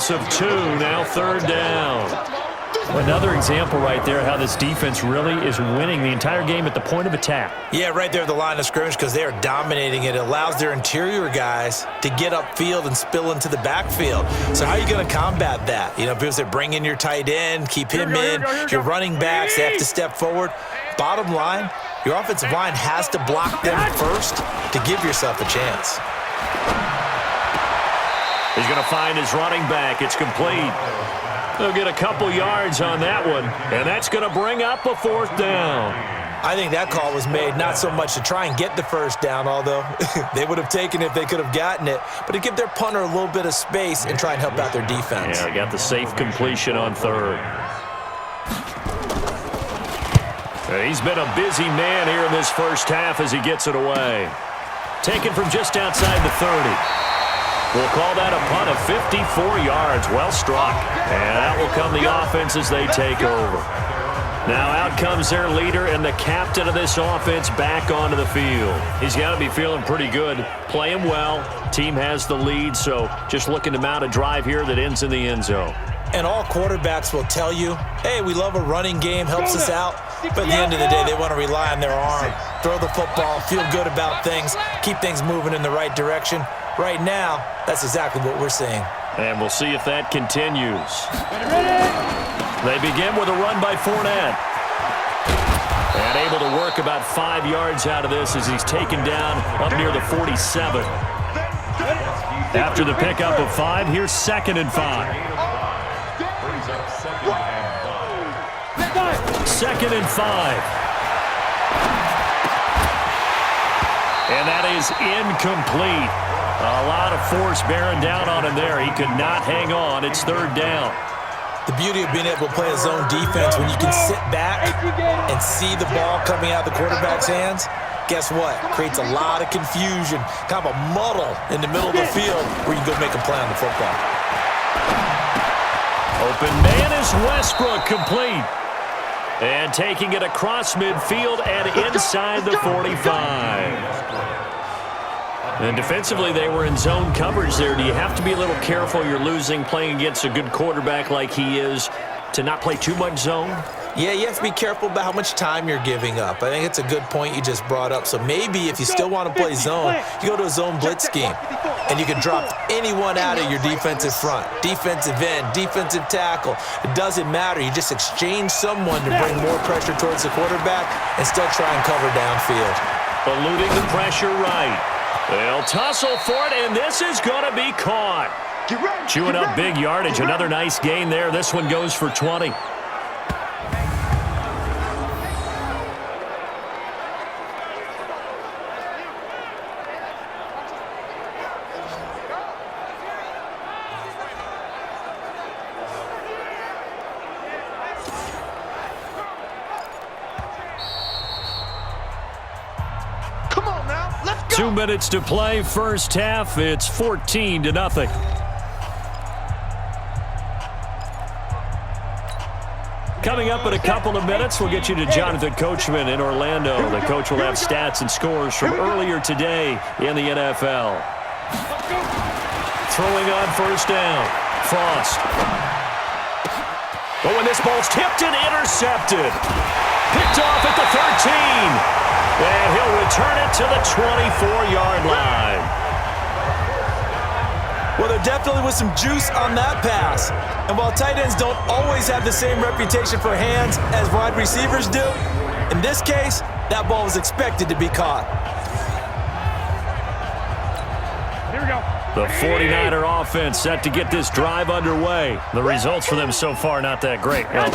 loss of 2, now 3rd down. Another example right there how this defense really is winning the entire game at the point of attack. Yeah, right there at the line of scrimmage because they are dominating it. It allows their interior guys to get upfield and spill into the backfield. So how are you going to combat that? You know, because they bring in your tight end, keep him in. Your running backs, they have to step forward. Bottom line, your offensive line has to block them first to give yourself a chance. He's going to find his running back. It's complete. They'll get a couple yards on that one, and that's going to bring up a 4th down. I think that call was made not so much to try and get the 1st down, although they would have taken it if they could have gotten it, but to give their punter a little bit of space and try and help out their defense. Yeah, they got the safe completion on 3rd. He's been a busy man here in this first half as he gets it away. Taken from just outside the 30. We'll call that a punt of 54 yards. Well struck. And that will come the offense as they take over. Now out comes their leader and the captain of this offense back onto the field. He's got to be feeling pretty good. Playing well. Team has the lead, so just looking to mount a drive here that ends in the end zone. And all quarterbacks will tell you, hey, we love a running game, helps us out. But at the end of the day, they want to rely on their arm. Throw the football, feel good about things, keep things moving in the right direction. Right now, that's exactly what we're seeing. And we'll see if that continues. They begin with a run by Fournette. And able to work about 5 yards out of this as he's taken down up near the 47. After the pickup of 5, here's 2nd and 5. 2nd and 5. And that is incomplete. A lot of force bearing down on him there. He could not hang on. It's 3rd down. The beauty of being able to play a zone defense when you can sit back and see the ball coming out of the quarterback's hands, guess what? Creates a lot of confusion, kind of a muddle in the middle of the field where you can go make a play on the football. Open man is Westbrook, complete. And taking it across midfield and inside the 45. And defensively, they were in zone coverage there. Do you have to be a little careful? You're losing playing against a good quarterback like he is to not play too much zone? Yeah, you have to be careful about how much time you're giving up. I think it's a good point you just brought up. So maybe if you still want to play zone, you go to a zone blitz scheme. And you can drop anyone out of your defensive front. Defensive end, defensive tackle. It doesn't matter. You just exchange someone to bring more pressure towards the quarterback and still try and cover downfield. Eluding the pressure right. They'll tussle for it, and this is going to be caught. Chewing up big yardage. Another nice gain there. This one goes for 20. Come on now, let's go. 2 minutes to play, first half. It's 14-0. Coming up in a couple of minutes, we'll get you to Jonathan Coachman in Orlando. The coach will have stats and scores from earlier today in the NFL. Throwing on first down, Frost. Oh, and this ball's tipped and intercepted. Picked off at the 13. And he'll return it to the 24-yard line. Well, there definitely was some juice on that pass. And while tight ends don't always have the same reputation for hands as wide receivers do, in this case, that ball was expected to be caught. Here we go. The 49er offense set to get this drive underway. The results for them so far not that great. Well,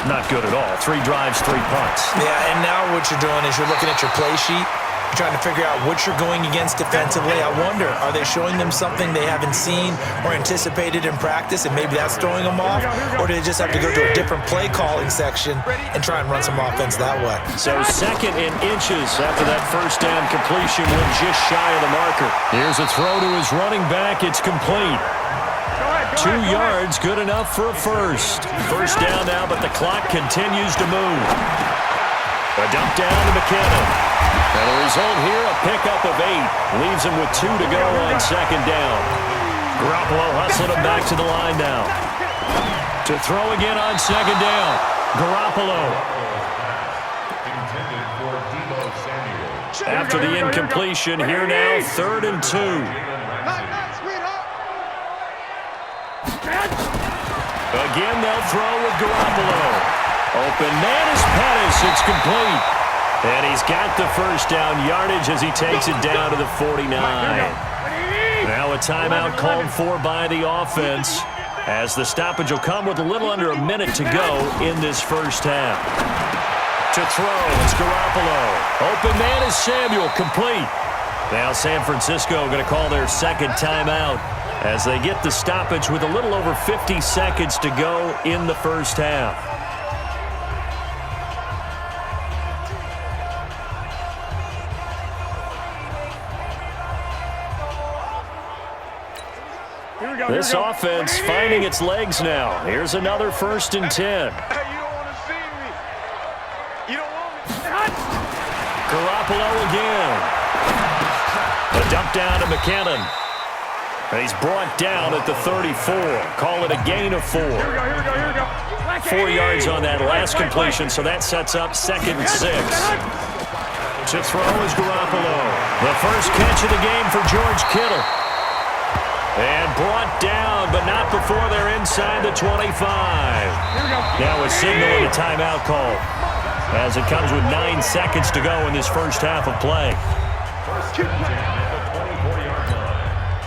not good at all. 3 drives, 3 punts. Yeah, and now what you're doing is you're looking at your play sheet. You're trying to figure out what you're going against defensively. I wonder, are they showing them something they haven't seen or anticipated in practice, and maybe that's throwing them off? Or do they just have to go to a different play calling section and try and run some offense that way? So 2nd and inches after that first down completion went just shy of the marker. Here's a throw to his running back. It's complete. 2 yards, good enough for a first. First down now, but the clock continues to move. A dump down to McKinnon. And the result here, a pickup of 8. Leaves him with 2 to go on 2nd down. Garoppolo hustling him back to the line now. To throw again on second down. Garoppolo. After the incompletion, here now, 3rd and 2. Again, they'll throw with Garoppolo. Open man is Pettis. It's complete. And he's got the first down yardage as he takes it down to the 49. Now a timeout called for by the offense, as the stoppage will come with a little under a minute to go in this first half. To throw, it's Garoppolo. Open man is Samuel, complete. Now San Francisco going to call their second timeout as they get the stoppage with a little over 50 seconds to go in the first half. This offense finding its legs now. Here's another 1st and 10. Garoppolo again. A dump down to McKinnon. And he's brought down at the 34. Call it a gain of 4. 4 yards on that last completion, so that sets up 2nd and 6. To throw is Garoppolo. The first catch of the game for George Kittle. And brought down, but not before they're inside the 25. Now a signal and a timeout call, as it comes with 9 seconds to go in this first half of play.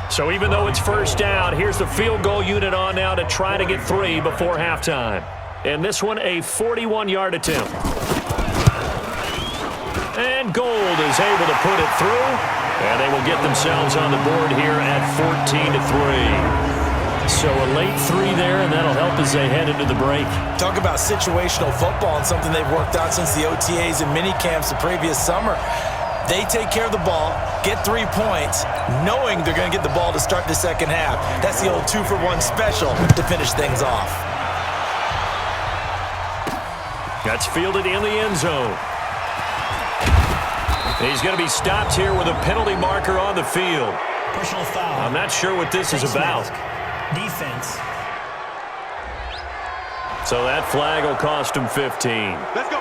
So even though it's first down, here's the field goal unit on now to try to get 3 before halftime. And this one, a 41-yard attempt. And Gold is able to put it through. And they will get themselves on the board here at 14-3. So a late 3 there, and that'll help as they head into the break. Talk about situational football and something they've worked out since the OTAs and mini camps the previous summer. They take care of the ball, get 3 points, knowing they're going to get the ball to start the second half. That's the old 2-for-1 special to finish things off. That's fielded in the end zone. He's going to be stopped here with a penalty marker on the field. Personal foul. I'm not sure what this is about. Defense. So that flag will cost him 15.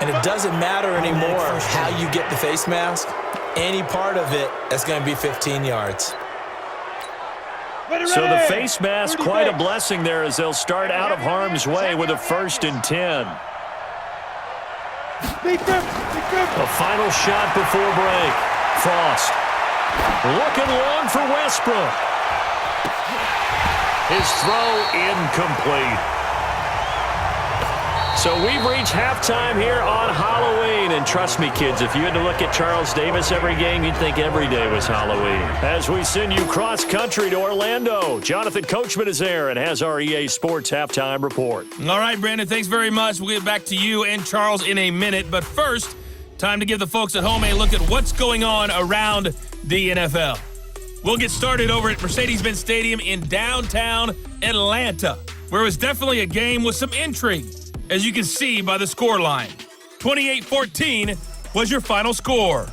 And it doesn't matter anymore how you get the face mask. Any part of it, that's going to be 15 yards. So the face mask, quite a blessing there as they'll start out of harm's way with a 1st and 10. A final shot before break. Frost. Looking long for Westbrook. His throw incomplete. So we've reached halftime here on Halloween. And trust me, kids, if you had to look at Charles Davis every game, you'd think every day was Halloween. As we send you cross-country to Orlando, Jonathan Coachman is there and has our EA Sports halftime report. All right, Brandon, thanks very much. We'll get back to you and Charles in a minute. But first, time to give the folks at home a look at what's going on around the NFL. We'll get started over at Mercedes-Benz Stadium in downtown Atlanta, where it was definitely a game with some intrigue, as you can see by the score line. 28-14 was your final score.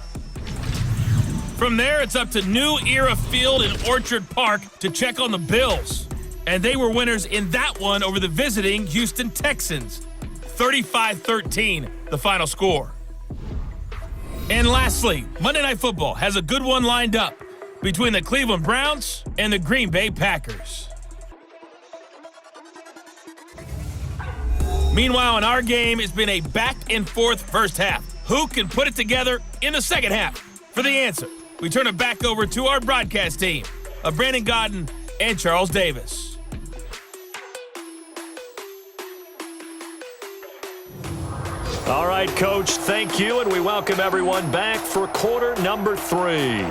From there, it's up to New Era Field in Orchard Park to check on the Bills. And they were winners in that one over the visiting Houston Texans. 35-13, the final score. And lastly, Monday Night Football has a good one lined up between the Cleveland Browns and the Green Bay Packers. Meanwhile, in our game, it's been a back-and-forth first half. Who can put it together in the second half? For the answer, we turn it back over to our broadcast team of Brandon Godden and Charles Davis. All right, Coach, thank you, and we welcome everyone back for quarter number 3.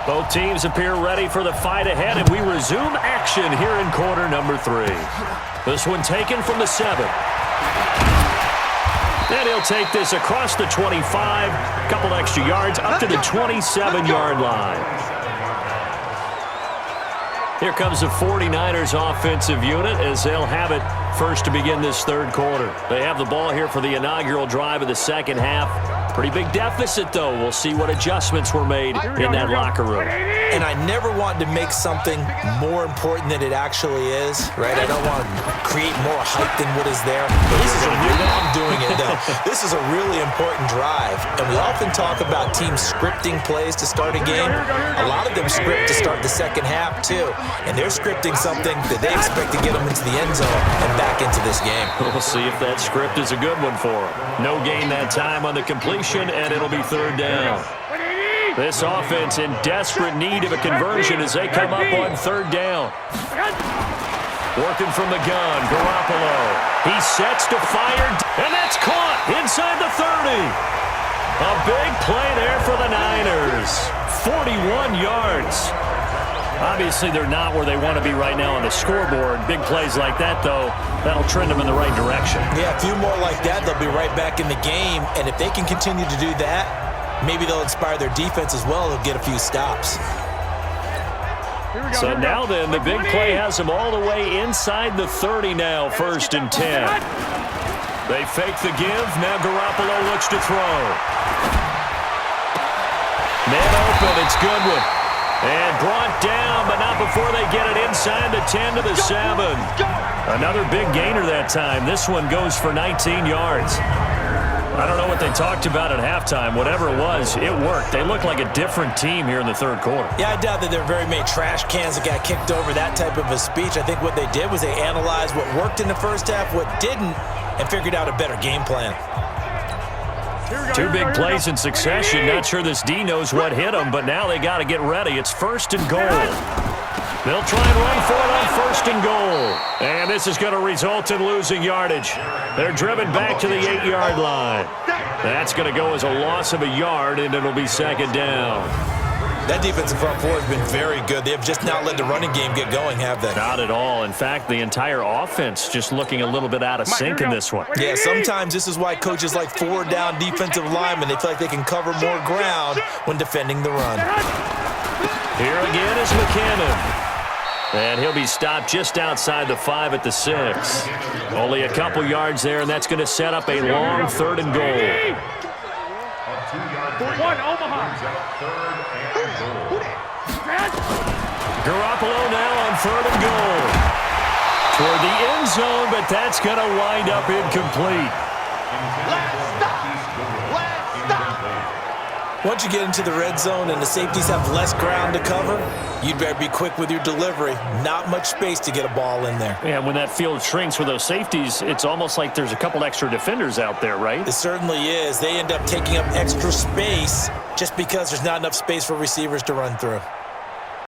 Both teams appear ready for the fight ahead, and we resume action here in quarter number 3. This one taken from the 7. And he'll take this across the 25, a couple extra yards, up to the 27-yard line. Here comes the 49ers offensive unit as they'll have it first to begin this third quarter. They have the ball here for the inaugural drive of the second half. Pretty big deficit, though. We'll see what adjustments were made in that locker room. And I never want to make something more important than it actually is, right? I don't want to create more hype than what is there. But this is a really, I'm doing it, though. This is a really important drive. And we often talk about teams scripting plays to start a game. A lot of them script to start the second half, too. And they're scripting something that they expect to get them into the end zone and back into this game. We'll see if that script is a good one for them. No gain that time on the completion, and it'll be third down. This offense in desperate need of a conversion as they come up on third down. Working from the gun, Garoppolo. He sets to fire, and that's caught inside the 30. A big play there for the Niners. 41 yards. Obviously, they're not where they want to be right now on the scoreboard. Big plays like that, though, that'll trend them in the right direction. Yeah, a few more like that, they'll be right back in the game. And if they can continue to do that, maybe they'll inspire their defense as well. They'll get a few stops. So now then, the big play has them all the way inside the 30 now, 1st and 10. They fake the give. Now Garoppolo looks to throw. Man open. It's Goodwin. And brought down, but not before they get it inside the 10 to the 7. Another big gainer that time. This one goes for 19 yards. I don't know what they talked about at halftime. Whatever it was, it worked. They look like a different team here in the third quarter. Yeah, I doubt that there are very many trash cans that got kicked over, that type of a speech. I think what they did was they analyzed what worked in the first half, what didn't, and figured out a better game plan. Two big plays in succession. Not sure this D knows what hit them, but now they got to get ready. It's 1st and goal. They'll try and run for it on 1st and goal. And this is going to result in losing yardage. They're driven back to the 8-yard line. That's going to go as a loss of a yard, and it'll be 2nd down. That defensive front four has been very good. They have just not let the running game get going, have they? Not at all. In fact, the entire offense just looking a little bit out of sync in this one. Yeah, sometimes this is why coaches like forward-down defensive linemen, they feel like they can cover more ground when defending the run. Here again is McKinnon. And he'll be stopped just outside the 5 at the 6. Only a couple yards there, and that's going to set up a long 3rd and goal. Garoppolo now on 3rd and goal. Toward the end zone, but that's going to wind up incomplete. Once you get into the red zone and the safeties have less ground to cover, you'd better be quick with your delivery. Not much space to get a ball in there. Yeah, when that field shrinks with those safeties, it's almost like there's a couple extra defenders out there, right? It certainly is. They end up taking up extra space just because there's not enough space for receivers to run through.